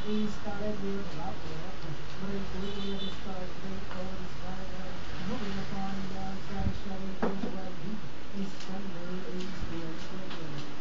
He started with lap left. Break early at the start. Break over the spider. Moving upon the outside. Shadow through well deep. Spender is the entry.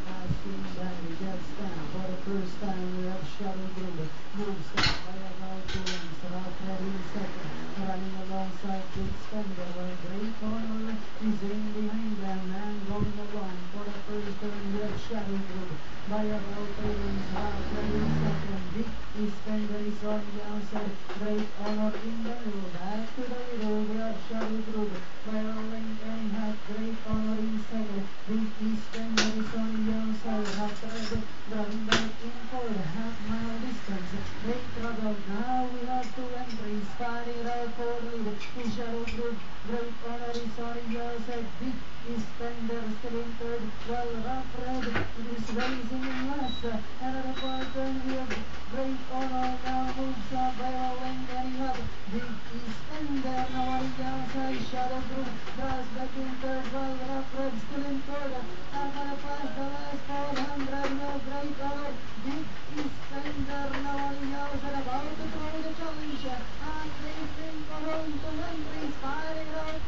Passing by the jet stand. For the first time we have Shadow Group. Moves up by about 2 lengths. Rough Red in second. Running alongside Big Spender. While Great Honor is in behind them and going along. For the first turn we have Shadow Group. By about 3 lengths. Rough Red in second. Big Spender is on the outside. Great Honor in the middle. Back to the middle. We have Shadow Group. By a length and a half. Great Honor in second. Big Spender is on the outside. Rough Red driving back in for a half-mile distance. Great trouble. Now we have two entries. Fighting out for the lead. In Shadow Group. Great Honor is on the outside. Big Spender still in third. While Rough Red is racing in last. Another quarter we have Great Honor now moves up by a length and a half. Big Spender now on the outside. Shadow Group draws back in third. While Rough Red still in third. Now gonna pass the last 400 now. Great Honor. Big Spender now on the outside. About to throw the challenge. And they think for home to entries. Fighting out